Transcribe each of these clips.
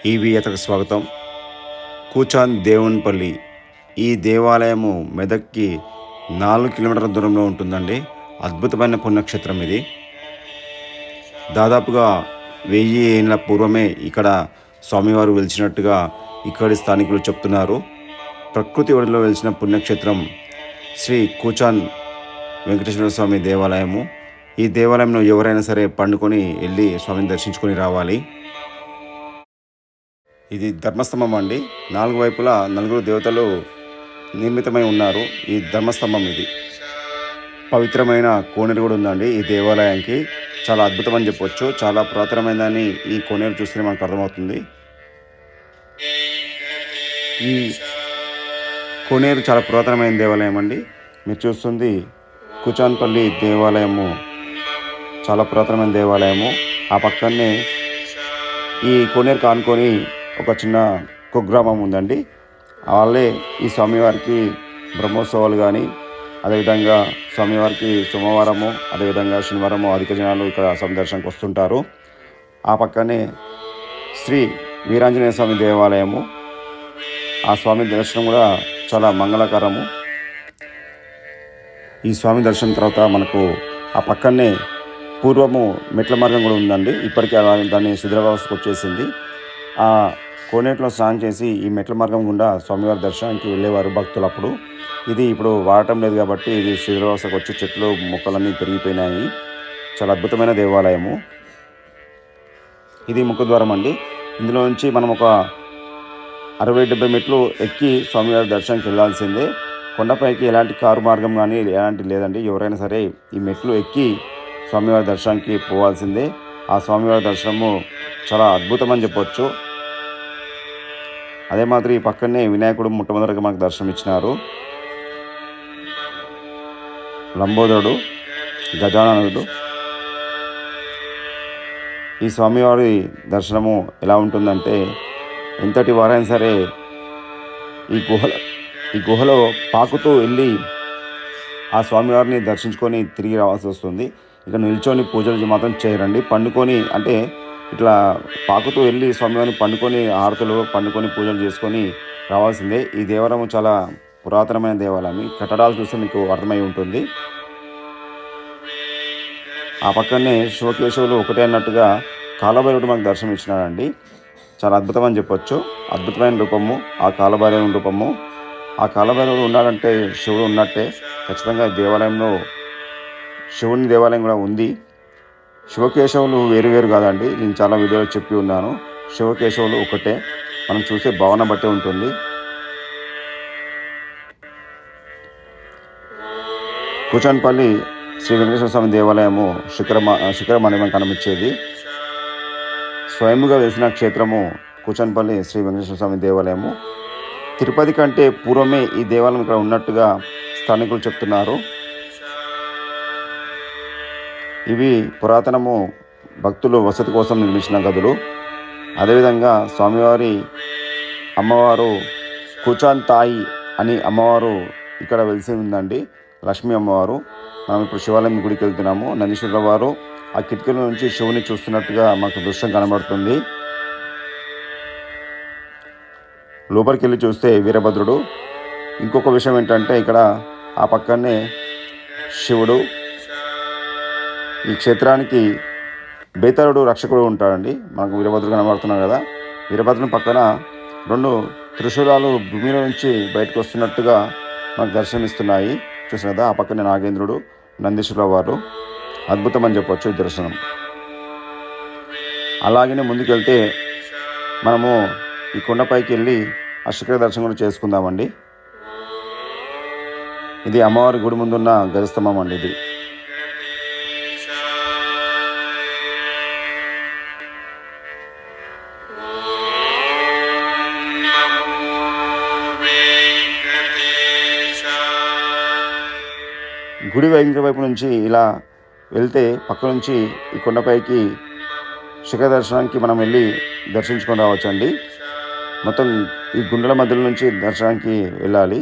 ఈవీఎతకు స్వాగతం. కూచాన్ దేవునిపల్లి ఈ దేవాలయము మెదక్కి 4 కిలోమీటర్ల దూరంలో ఉంటుందండి. అద్భుతమైన పుణ్యక్షేత్రం ఇది. దాదాపుగా 1000 ఏళ్ళ పూర్వమే ఇక్కడ స్వామివారు వెలిచినట్టుగా ఇక్కడి స్థానికులు చెప్తున్నారు. ప్రకృతి ఒడిలో వెలిసిన పుణ్యక్షేత్రం శ్రీ కూచాన్ వెంకటేశ్వర స్వామి దేవాలయము. ఈ దేవాలయంలో ఎవరైనా సరే పండుకొని వెళ్ళి స్వామిని దర్శించుకొని రావాలి. ఇది ధర్మస్తంభం అండి. 4 వైపులా 4 దేవతలు నిర్మితమై ఉన్నారు. ఈ ధర్మస్తంభం ఇది పవిత్రమైన కోనేరు కూడా ఉందండి. ఈ దేవాలయానికి చాలా అద్భుతం అని చెప్పొచ్చు. చాలా పురాతనమైనదని ఈ కోనేరు చూస్తే మనకు అర్థమవుతుంది. ఈ కోనేరు చాలా పురాతనమైన దేవాలయం అండి. మీరు చూస్తుంది కూచాన్పల్లి దేవాలయము, చాలా పురాతనమైన దేవాలయము. ఆ పక్కనే ఈ కోనేరు కానుకొని ఒక చిన్న కుగ్రామం ఉందండి. వాళ్ళే ఈ స్వామివారికి బ్రహ్మోత్సవాలు కానీ, అదేవిధంగా స్వామివారికి సోమవారము, అదేవిధంగా శనివారము అధిక జనాలు ఇక్కడ సందర్శనకు వస్తుంటారు. ఆ పక్కనే శ్రీ వీరాంజనేయ స్వామి దేవాలయము. ఆ స్వామి దర్శనం కూడా చాలా మంగళకరము. ఈ స్వామి దర్శనం తర్వాత మనకు ఆ పక్కనే పూర్వము మెట్ల మార్గం కూడా ఉందండి. ఇప్పటికీ దాన్ని శిథిలావస్థకు వచ్చేసింది. ఆ కోనేటిలో స్నానం చేసి ఈ మెట్ల మార్గం గుండా స్వామివారి దర్శనానికి వెళ్ళేవారు భక్తులు. అప్పుడు ఇది ఇప్పుడు వాడటం లేదు కాబట్టి ఇది శిథిలావస్థకు వచ్చి చెట్లు మొక్కలన్నీ పెరిగిపోయినాయి. చాలా అద్భుతమైన దేవాలయము. ఇది ముఖద్వారం అండి. ఇందులో నుంచి మనం ఒక 60-70 మెట్లు ఎక్కి స్వామివారి దర్శనానికి వెళ్ళాల్సిందే. కొండపైకి ఎలాంటి కారు మార్గం కానీ ఎలాంటి లేదండి. ఎవరైనా సరే ఈ మెట్లు ఎక్కి స్వామివారి దర్శనానికి పోవాల్సిందే. ఆ స్వామివారి దర్శనము చాలా అద్భుతం అని చెప్పొచ్చు. అదే మాదిరి ఈ పక్కనే వినాయకుడు మొట్టమొదటిగా మనకు దర్శనం ఇచ్చినారు. లంబోదరుడు, గజాననుడు. ఈ స్వామివారి దర్శనము ఎలా ఉంటుందంటే, ఎంతటి వారైనా సరే ఈ గుహలో పాకుతూ వెళ్ళి ఆ స్వామివారిని దర్శించుకొని తిరిగి రావాల్సి వస్తుంది. ఇక నిల్చొని పూజలు మాత్రం చేయరండి. పండుకొని అంటే ఇట్లా పాకుతూ వెళ్ళి స్వామివారిని పండుకొని హారతులు పండుకొని పూజలు చేసుకొని రావాల్సిందే. ఈ దేవాలయం చాలా పురాతనమైన దేవాలయం. కట్టడాలు చూస్తే మీకు అర్థమై ఉంటుంది. ఆ పక్కనే శివకేశవులు ఒకటే అన్నట్టుగా కాలభైరవుడు మనకు దర్శనం ఇచ్చినాడండి. చాలా అద్భుతం అని చెప్పొచ్చు. అద్భుతమైన రూపము ఆ కాలభైరవుని రూపము. ఆ కాలభైరవుడు ఉన్నాడంటే శివుడు ఉన్నట్టే. ఖచ్చితంగా దేవాలయంలో శివుని దేవాలయం కూడా ఉంది. శివకేశవులు వేరు కాదండి. నేను చాలా వీడియోలో చెప్పి ఉన్నాను. శివకేశవులు ఒకటే. మనం చూసే భావన బట్టే ఉంటుంది. కూచాన్పల్లి శ్రీ వెంకటేశ్వర స్వామి దేవాలయము శిఖర మండపం కనిపించేది. స్వయంగా వేసిన క్షేత్రము కూచాన్పల్లి శ్రీ వెంకటేశ్వర స్వామి దేవాలయము. తిరుపతి కంటే పూర్వమే ఈ దేవాలయం ఇక్కడ ఉన్నట్టుగా స్థానికులు చెప్తున్నారు. ఇవి పురాతనము భక్తులు వసతి కోసం నిర్మించిన గదులు. అదేవిధంగా స్వామివారి అమ్మవారు కూచాన్ తాయి అని అమ్మవారు ఇక్కడ వెలిసి ఉందండి. లక్ష్మీ అమ్మవారు. మనం ఇప్పుడు శివాలయం గుడికి వెళ్తున్నాము. నందీశ్వర వారు ఆ కిటికీల నుంచి శివుని చూస్తున్నట్టుగా మాకు దృశ్యం కనబడుతుంది. లోపలికి వెళ్ళి చూస్తే వీరభద్రుడు. ఇంకొక విషయం ఏంటంటే ఇక్కడ ఆ పక్కనే శివుడు. ఈ క్షేత్రానికి బేతాళుడు రక్షకుడు ఉంటాడండి. మనకు వీరభద్రుడు కనబడుతున్నాడు కదా. వీరభద్రుని పక్కన 2 త్రిశూలాలు భూమిలో నుంచి బయటకు వస్తున్నట్టుగా మనకు దర్శనమిస్తున్నాయి. చూసిన కదా. ఆ పక్కనే నాగేంద్రుడు, నందీశ్వర వారు. అద్భుతం అని చెప్పొచ్చు ఈ దర్శనం. అలాగనే ముందుకెళ్తే మనము ఈ కొండపైకి వెళ్ళి ఆ శిఖర దర్శనం కూడా చేసుకుందామండి. ఇది అమ్మవారి గుడి ముందున్న గజస్తంభం అండి. ఇది గుడి వెంకట వైపు నుంచి ఇలా వెళ్తే పక్క నుంచి ఈ కొండపైకి శిఖర దర్శనానికి మనం వెళ్ళి దర్శించుకొని రావచ్చండి. మొత్తం ఈ గుండెల మధ్యలో నుంచి దర్శనానికి వెళ్ళాలి.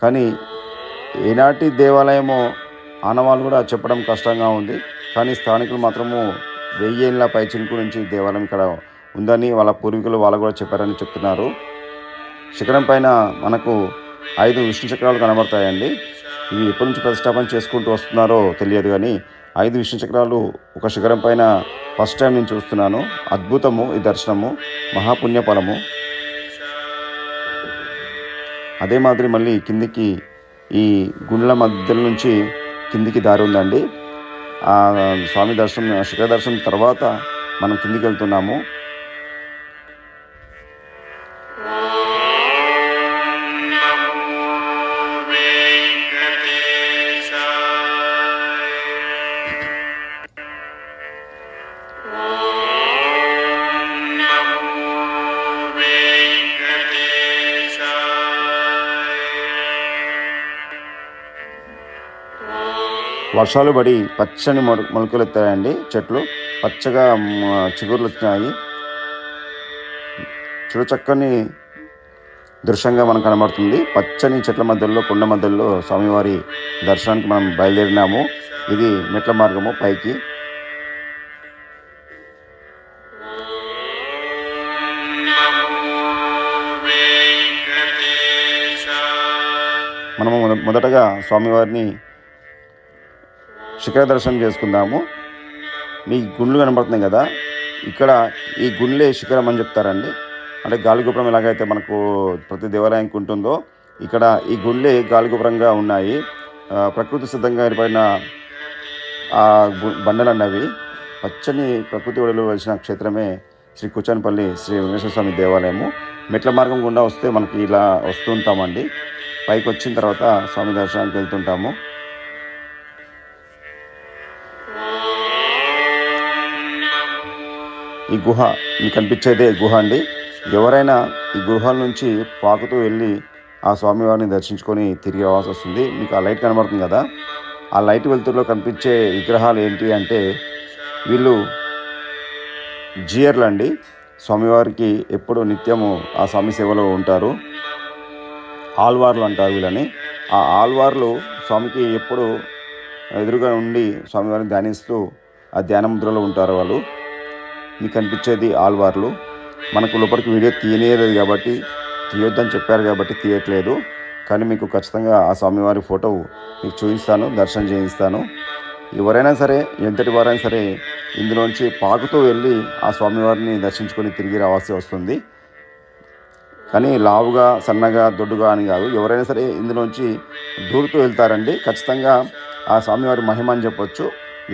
కానీ ఏనాటి దేవాలయమో ఆనవాళ్ళు కూడా చెప్పడం కష్టంగా ఉంది. కానీ స్థానికులు మాత్రము 1000 ఏళ్ళ పైచిలుకు నుంచి దేవాలయం ఇక్కడ ఉందని వాళ్ళ పూర్వీకులు వాళ్ళు కూడా చెప్పారని చెప్తున్నారు. శిఖరం పైన మనకు 5 విష్ణు చక్రాలు కనబడతాయండి. ఇవి ఎప్పటి నుంచి ప్రతిష్టాపన చేసుకుంటూ వస్తున్నారో తెలియదు, కానీ 5 విష్ణు చక్రాలు ఒక శిఖరం పైన ఫస్ట్ టైం నేను చూస్తున్నాను. అద్భుతము ఈ దర్శనము, మహాపుణ్యఫలము. అదే మాదిరి మళ్ళీ కిందికి ఈ గుండెల మధ్యలో నుంచి కిందికి దారి ఉందండి. ఆ స్వామి దర్శనం, శిఖర దర్శనం తర్వాత మనం కిందికి వెళ్తున్నాము. వర్షాలు పడి పచ్చని మొలకలు ఎత్తాయండి. చెట్లు పచ్చగా చిగుర్లు వచ్చినాయి. చూడచక్కని దృశ్యంగా మనకు కనబడుతుంది. పచ్చని చెట్ల మధ్యలో, కొండ మధ్యలో స్వామివారి దర్శనానికి మనం బయలుదేరినాము. ఇది మెట్ల మార్గము పైకి. మనము మొదటగా స్వామివారిని శిఖర దర్శనం చేసుకుందాము. మీ గుండ్లు కనబడుతున్నాయి కదా, ఇక్కడ ఈ గుండ్లే శిఖరం అని చెప్తారండి. అంటే గాలిగోపురం ఎలాగైతే మనకు ప్రతి దేవాలయానికి ఉంటుందో, ఇక్కడ ఈ గుండ్లే గాలిగోపురంగా ఉన్నాయి. ప్రకృతి సిద్ధంగా ఏర్పడిన ఆ బండలు అన్నవి. పచ్చని ప్రకృతి ఒడిలో వెలిసిన క్షేత్రమే శ్రీ కూచానపల్లి శ్రీ వెంకటేశ్వర స్వామి దేవాలయము. మెట్ల మార్గం గుండా వస్తే మనకి ఇలా వస్తూ ఉంటామండి. పైకి వచ్చిన తర్వాత స్వామి దర్శనానికి వెళ్తుంటాము. ఈ గుహ మీకు కనిపించేదే గుహ అండి. ఎవరైనా ఈ గుహల నుంచి పాకుతూ వెళ్ళి ఆ స్వామివారిని దర్శించుకొని తిరిగి రావాల్సి వస్తుంది. మీకు ఆ లైట్ కనబడుతుంది కదా, ఆ లైట్ వెలుతురులో కనిపించే విగ్రహాలు ఏంటి అంటే వీళ్ళు జియర్లు అండి. స్వామివారికి ఎప్పుడు నిత్యము ఆ స్వామి సేవలో ఉంటారు. ఆల్వార్లు అంటారు వీళ్ళని. ఆ ఆల్వార్లు స్వామికి ఎప్పుడు ఎదురుగా ఉండి స్వామివారిని ధ్యానిస్తూ ఆ ధ్యాన ముద్రలో ఉంటారు వాళ్ళు. మీకు కనిపించేది ఆల్వార్లు. మనకు లోపలికి వీడియో తీయలేదు కాబట్టి, తీయొద్దని చెప్పారు కాబట్టి తీయట్లేదు. కానీ మీకు ఖచ్చితంగా ఆ స్వామివారి ఫోటో మీకు చూపిస్తాను, దర్శనం చేయిస్తాను. ఎవరైనా సరే, ఎంతటి వారైనా సరే ఇందులోంచి పాకుతూ వెళ్ళి ఆ స్వామివారిని దర్శించుకొని తిరిగి రావాల్సి వస్తుంది. కానీ లావుగా, సన్నగా, దొడ్డుగా అని కాదు, ఎవరైనా సరే ఇందులోంచి దూరుతూ వెళ్తారండి. ఖచ్చితంగా ఆ స్వామివారి మహిమ అని చెప్పొచ్చు.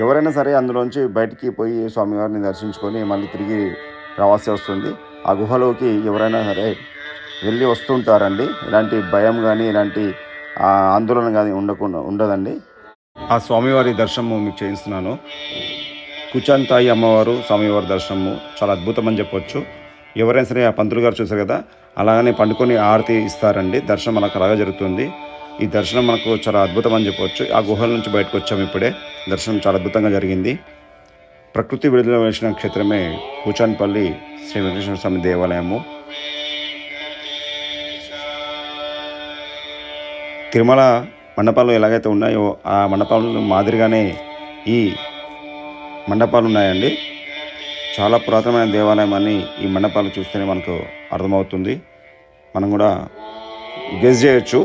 ఎవరైనా సరే అందులోంచి బయటికి పోయి స్వామివారిని దర్శించుకొని మళ్ళీ తిరిగి రావాల్సి వస్తుంది. ఆ గుహలోకి ఎవరైనా సరే వెళ్ళి వస్తుంటారండి. ఇలాంటి భయం కానీ, ఇలాంటి ఆందోళన కానీ ఉండదండి. ఆ స్వామివారి దర్శనము మీకు చేయిస్తున్నాను. కూచాంతాయి అమ్మవారు స్వామివారి దర్శనము చాలా అద్భుతం అని చెప్పొచ్చు. ఎవరైనా సరే ఆ పంతులు గారు చూసారు కదా, అలాగనే పండుకొని ఆరతి ఇస్తారండి. దర్శనం మనకు అలాగా జరుగుతుంది. ఈ దర్శనం మనకు చాలా అద్భుతం అని చెప్పవచ్చు. ఆ గుహల నుంచి బయటకు వచ్చాము ఇప్పుడే. దర్శనం చాలా అద్భుతంగా జరిగింది. ప్రకృతి విడుదల వేసిన క్షేత్రమే కూచానపల్లి శ్రీ వెంకటేశ్వర స్వామి దేవాలయము. తిరుమల మండపాలు ఎలాగైతే ఉన్నాయో ఆ మండపాలు మాదిరిగానే ఈ మండపాలు ఉన్నాయండి. చాలా పురాతనమైన దేవాలయం అని ఈ మండపాలు చూస్తేనే మనకు అర్థమవుతుంది. మనం కూడా గెస్ చేయొచ్చు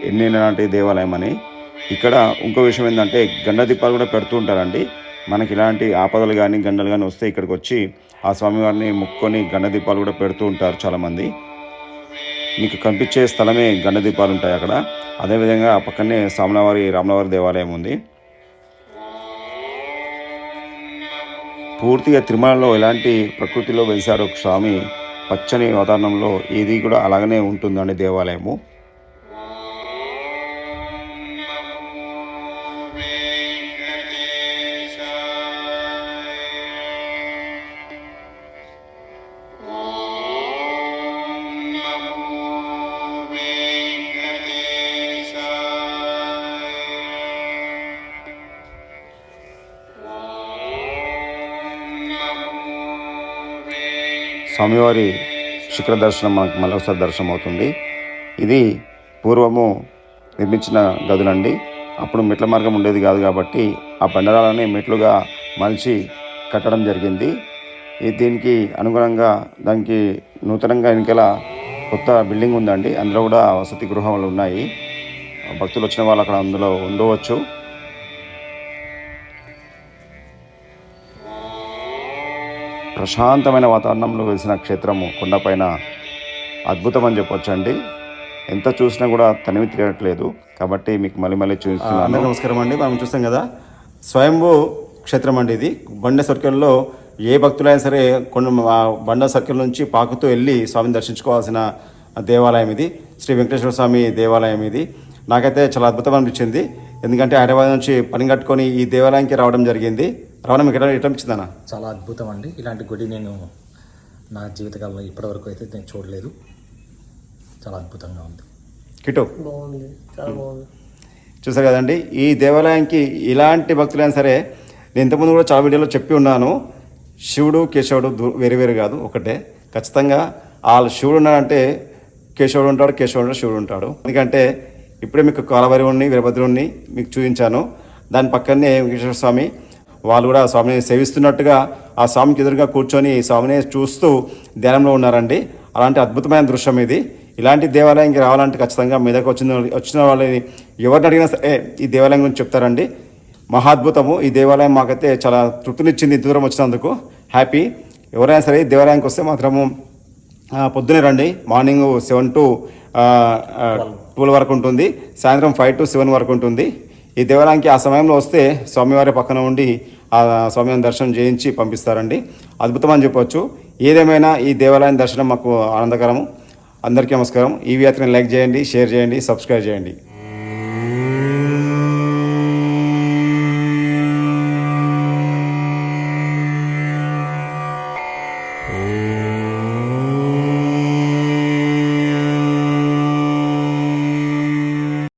ఎన్ని నాటి దేవాలయం అని. ఇక్కడ ఇంకో విషయం ఏంటంటే గండ దీపాలు కూడా పెడుతూ ఉంటారండి. మనకి ఇలాంటి ఆపదలు కానీ, గండలు కానీ వస్తే ఇక్కడికి వచ్చి ఆ స్వామివారిని ముక్కొని గండ దీపాలు కూడా పెడుతూ ఉంటారు చాలామంది. మీకు కనిపించే స్థలమే గండ దీపాలు ఉంటాయి అక్కడ. అదేవిధంగా ఆ పక్కనే రామలవారి దేవాలయం ఉంది. పూర్తిగా తిరుమలలో ఎలాంటి ప్రకృతిలో వెలిసారో స్వామి పచ్చని వాతావరణంలో ఇది కూడా అలాగనే ఉంటుందండి దేవాలయము. స్వామివారి శిఖర దర్శనం మనకు మరోసారి దర్శనం అవుతుంది. ఇది పూర్వము నిర్మించిన గదులండి. అప్పుడు మెట్ల మార్గం ఉండేది కాదు కాబట్టి ఆ బండరాలని మెట్లుగా మలిచి కట్టడం జరిగింది. దీనికి అనుగుణంగా దానికి నూతనంగా వెనకాల కొత్త బిల్డింగ్ ఉందండి. అందులో కూడా వసతి గృహాలు ఉన్నాయి. భక్తులు వచ్చిన వాళ్ళు అక్కడ అందులో ఉండవచ్చు. ప్రశాంతమైన వాతావరణంలో వెలిసిన క్షేత్రము కొండపైన అద్భుతం అని చెప్పొచ్చండి. ఎంత చూసినా కూడా తనివి తీరట్లేదు కాబట్టి మీకు మళ్ళీ చూస్తున్నాను. అందరికీ నమస్కారం అండి. మనం చూస్తాం కదా స్వయంభూ క్షేత్రం అండి. ఇది బండ సర్కిల్లో ఏ భక్తులైనా సరే బండ సర్కిల్ నుంచి పాకుతూ వెళ్ళి స్వామిని దర్శించుకోవాల్సిన దేవాలయం ఇది. శ్రీ వెంకటేశ్వర స్వామి దేవాలయం ఇది. నాకైతే చాలా అద్భుతం అనిపించింది. ఎందుకంటే హైదరాబాద్ నుంచి పని కట్టుకొని ఈ దేవాలయానికి రావడం జరిగింది. రావడం ఎట్లా అనిపించిందన్న? చాలా అద్భుతం అండి. ఇలాంటి గుడి నేను నా జీవితకాలంలో ఇప్పటివరకు అయితే నేను చూడలేదు. చాలా అద్భుతంగా ఉంది. కిటో బాగుంది, చాలా బాగుంది. చూసారు కదండి, ఈ దేవాలయానికి ఇలాంటి భక్తులైనా సరే, నేను ఇంతకుముందు కూడా చాలా వీడియోలో చెప్పి ఉన్నాను, శివుడు కేశవుడు వేరు కాదు, ఒకటే. ఖచ్చితంగా వాళ్ళు శివుడు ఉన్నాడంటే కేశవుడు ఉంటాడు, కేశవుడు శివుడు ఉంటాడు. ఎందుకంటే ఇప్పుడే మీకు కాలభైరవుడిని వీరభద్రుడిని మీకు చూపించాను. దాని పక్కనే వెంకటేశ్వర స్వామి, వాళ్ళు కూడా స్వామిని సేవిస్తున్నట్టుగా ఆ స్వామికి ఎదురుగా కూర్చొని స్వామిని చూస్తూ ధ్యానంలో ఉన్నారండి. అలాంటి అద్భుతమైన దృశ్యం ఇది. ఇలాంటి దేవాలయంకి రావాలంటే ఖచ్చితంగా మీదకి వచ్చిన వాళ్ళని ఎవరిని అడిగినా సరే ఈ దేవాలయం గురించి చెప్తారండి. మహాద్భుతము ఈ దేవాలయం. మాకైతే చాలా తృప్తినిచ్చింది దూరం వచ్చినందుకు. హ్యాపీ. ఎవరైనా సరే ఈ దేవాలయానికి వస్తే మాత్రము పొద్దునే రండి. మార్నింగ్ 7 to 12 వరకు ఉంటుంది, సాయంత్రం 5 to 7 వరకు ఉంటుంది. ఈ దేవాలయానికి ఆ సమయంలో వస్తే స్వామివారి పక్కన ఉండి ఆ స్వామివారి దర్శనం చేయించి పంపిస్తారండి. అద్భుతం అని చెప్పవచ్చు. ఏదేమైనా ఈ దేవాలయం దర్శనం మాకు ఆనందకరము. అందరికీ నమస్కారం. ఈ వ్యాఖ్యను లైక్ చేయండి, షేర్ చేయండి, సబ్స్క్రైబ్ చేయండి.